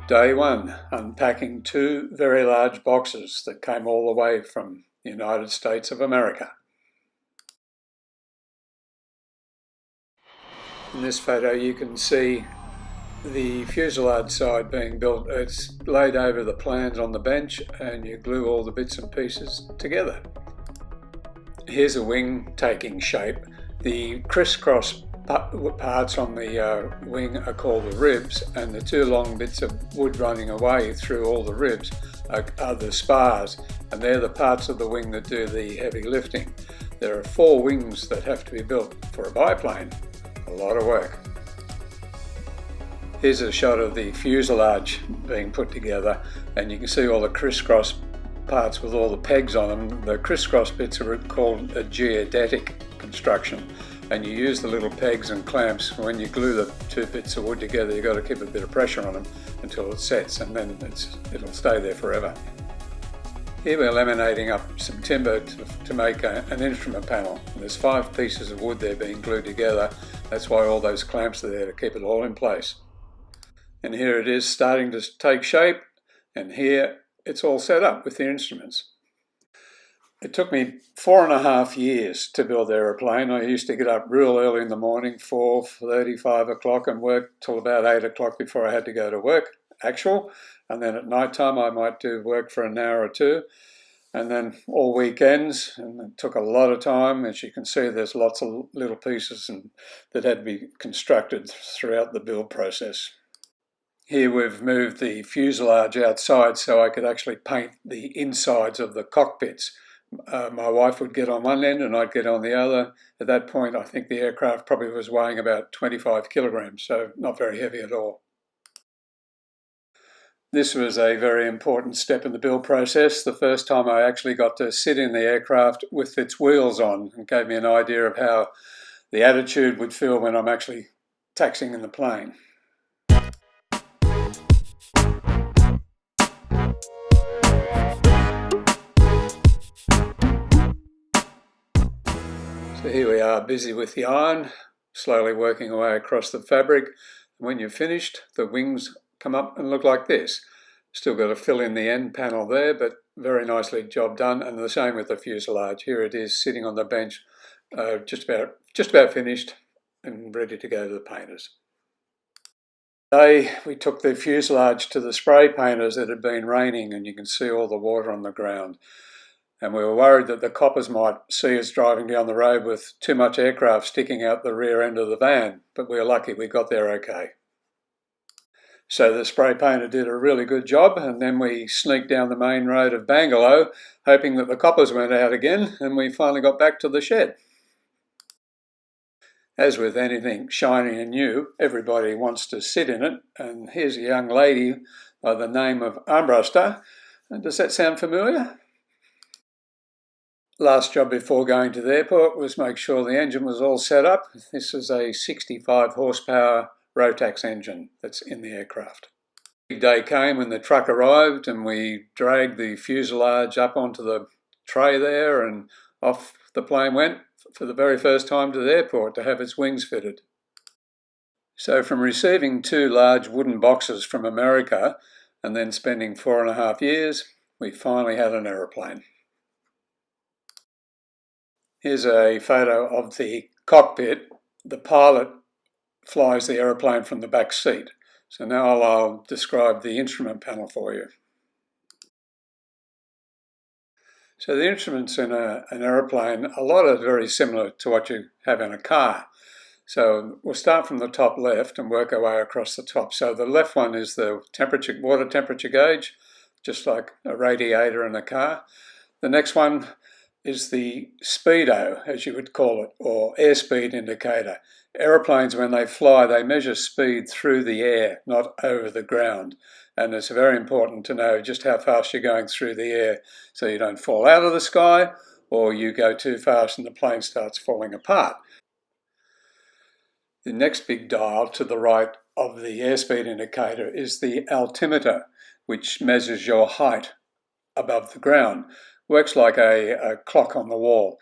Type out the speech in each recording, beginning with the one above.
Day one, unpacking two very large boxes that came all the way from the United States of America. In this photo you can see the fuselage side being built. It's laid over the plans on the bench and you glue all the bits and pieces together. Here's a wing taking shape. The crisscross parts on the wing are called the ribs, and the two long bits of wood running away through all the ribs are the spars, and they're the parts of the wing that do the heavy lifting. There are 4 wings that have to be built for a biplane. A lot of work. Here's a shot of the fuselage being put together, and you can see all the crisscross parts with all the pegs on them. The crisscross bits are called a geodetic construction, and you use the little pegs and clamps. When you glue the 2 bits of wood together, you've got to keep a bit of pressure on them until it sets, and then it'll stay there forever. Here we're laminating up some timber to make an instrument panel. And there's 5 pieces of wood there being glued together. That's why all those clamps are there, to keep it all in place. And here it is starting to take shape, and here it's all set up with the instruments. It took me 4.5 years to build the aeroplane. I used to get up real early in the morning, 4:30, 5 o'clock, and work till about 8 o'clock before I had to go to work, actual. And then at night time I might do work for an hour or 2. And then all weekends, and it took a lot of time. As you can see, there's lots of little pieces that had to be constructed throughout the build process. Here we've moved the fuselage outside so I could actually paint the insides of the cockpits. My wife would get on one end and I'd get on the other. At that point, I think the aircraft probably was weighing about 25 kilograms, so not very heavy at all. This was a very important step in the build process. The first time I actually got to sit in the aircraft with its wheels on, and gave me an idea of how the attitude would feel when I'm actually taxiing in the plane. So here we are, busy with the iron, slowly working away across the fabric. When you're finished, the wings come up and look like this. Still got to fill in the end panel there, but very nicely job done. And the same with the fuselage. Here it is sitting on the bench, just about finished and ready to go to the painters. Today we took the fuselage to the spray painters. It had been raining and you can see all the water on the ground. And we were worried that the coppers might see us driving down the road with too much aircraft sticking out the rear end of the van, but we were lucky we got there okay. So the spray painter did a really good job, and then we sneaked down the main road of Bangalow, hoping that the coppers went out again, and we finally got back to the shed. As with anything shiny and new, everybody wants to sit in it, and here's a young lady by the name of Armbruster. Does that sound familiar? Last job before going to the airport was make sure the engine was all set up. This is a 65 horsepower Rotax engine that's in the aircraft. Big day came when the truck arrived and we dragged the fuselage up onto the tray there, and off the plane went for the very first time to the airport to have its wings fitted. So from receiving 2 large wooden boxes from America and then spending 4.5 years, we finally had an aeroplane. Here's a photo of the cockpit. The pilot flies the aeroplane from the back seat. So now I'll describe the instrument panel for you. So the instruments in an aeroplane, a lot are very similar to what you have in a car. So we'll start from the top left and work our way across the top. So the left one is the water temperature gauge, just like a radiator in a car. The next one is the speedo, as you would call it, or airspeed indicator. Aeroplanes, when they fly, they measure speed through the air, not over the ground. And it's very important to know just how fast you're going through the air so you don't fall out of the sky or you go too fast and the plane starts falling apart. The next big dial to the right of the airspeed indicator is the altimeter, which measures your height above the ground. Works like a clock on the wall.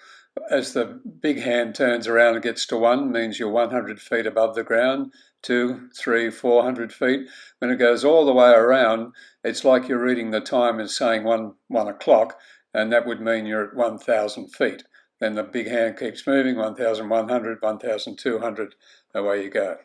As the big hand turns around and gets to 1, means you're 100 feet above the ground. 2, 3, 400 feet. When it goes all the way around, it's like you're reading the time as saying 1 o'clock, and that would mean you're at 1,000 feet. Then the big hand keeps moving, 1,100, 1,200, away you go.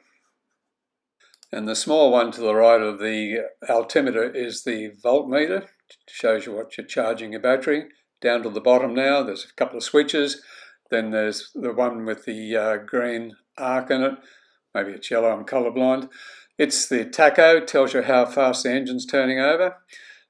And the small one to the right of the altimeter is the voltmeter. It shows you what you're charging your battery. Down to the bottom now, there's a couple of switches. Then there's the one with the green arc in it. Maybe it's yellow, I'm colourblind. It's the tacho, tells you how fast the engine's turning over.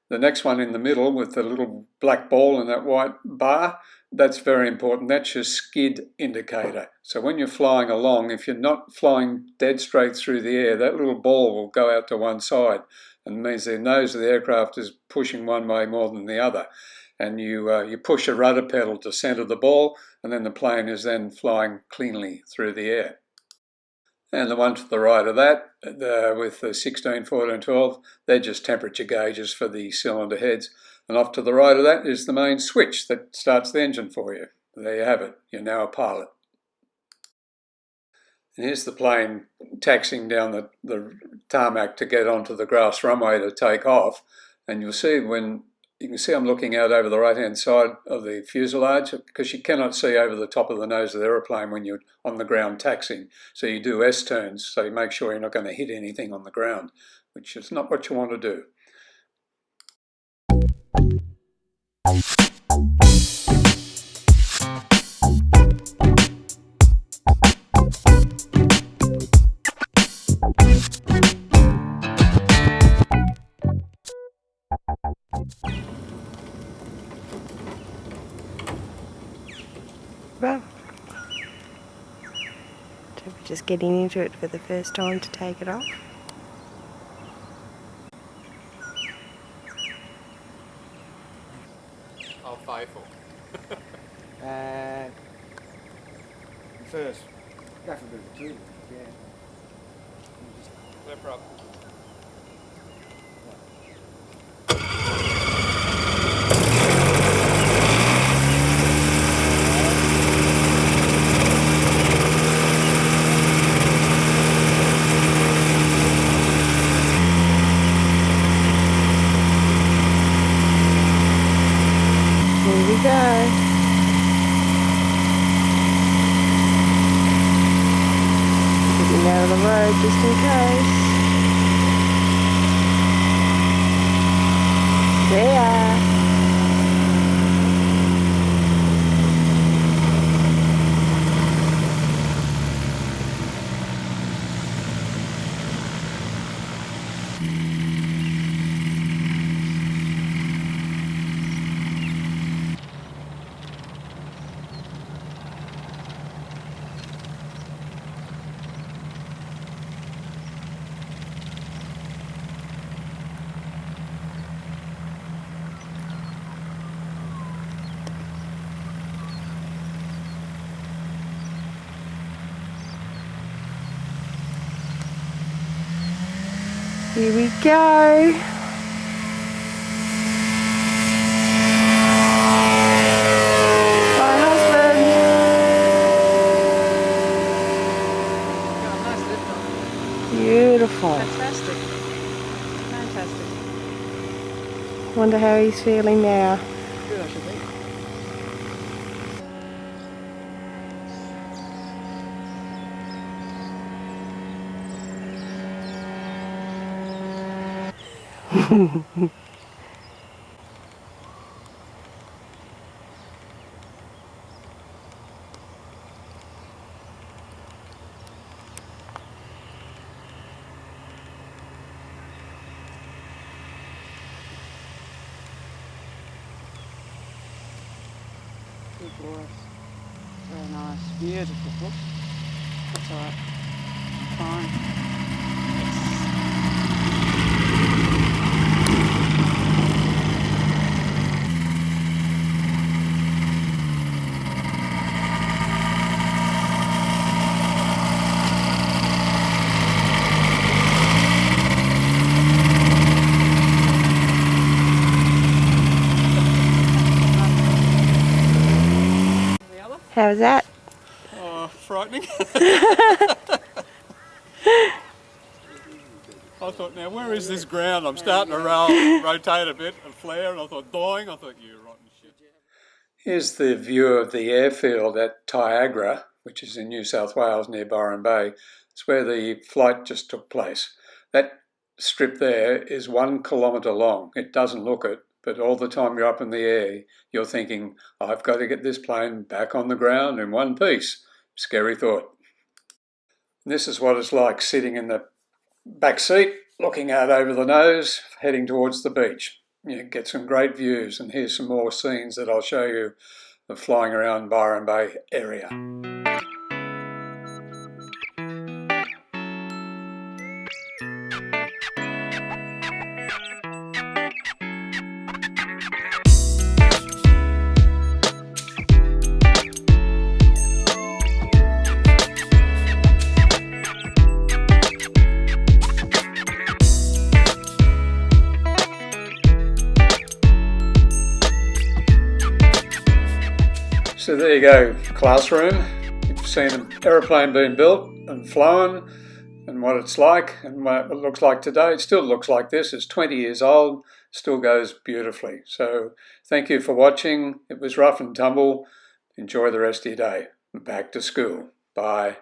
The next one in the middle with the little black ball and that white bar, that's very important. That's your skid indicator. So when you're flying along, if you're not flying dead straight through the air, that little ball will go out to one side, and it means the nose of the aircraft is pushing one way more than the other. And you push a rudder pedal to center the ball, and then the plane is then flying cleanly through the air. And the one to the right of that, with the 16, 14, 12, they're just temperature gauges for the cylinder heads. And off to the right of that is the main switch that starts the engine for you. There you have it. You're now a pilot. And here's the plane taxiing down the tarmac to get onto the grass runway to take off. And you'll see you can see I'm looking out over the right-hand side of the fuselage, because you cannot see over the top of the nose of the aeroplane when you're on the ground taxiing. So you do S-turns, so you make sure you're not going to hit anything on the ground, which is not what you want to do. Well, so we're just getting into it for the first time to take it off. How faithful? First, go for a bit of a tune, yeah. No problem. Here we go. Getting out of the road just in case. There. Here we go. My husband. Got a nice lift on. Beautiful. Fantastic. Fantastic. Wonder how he's feeling now. Good, I should be. Good boy. Very nice. Beautiful. Look. That's alright. Fine. How was that? Oh, frightening. I thought, now where is this ground? I'm starting to rotate a bit and flare, and I thought, dying. I thought, you rotten shit. Here's the view of the airfield at Tyagra, which is in New South Wales near Byron Bay. It's where the flight just took place. That strip there is 1 kilometre long. It doesn't look it, but all the time you're up in the air, you're thinking, I've got to get this plane back on the ground in one piece. Scary thought. And this is what it's like sitting in the back seat, looking out over the nose, heading towards the beach. You get some great views, and here's some more scenes that I'll show you of flying around Byron Bay area. So there you go, classroom. You've seen an aeroplane being built and flown and what it's like and what it looks like today. It still looks like this. It's 20 years old, still goes beautifully. So thank you for watching. It was rough and tumble. Enjoy the rest of your day. Back to school. Bye.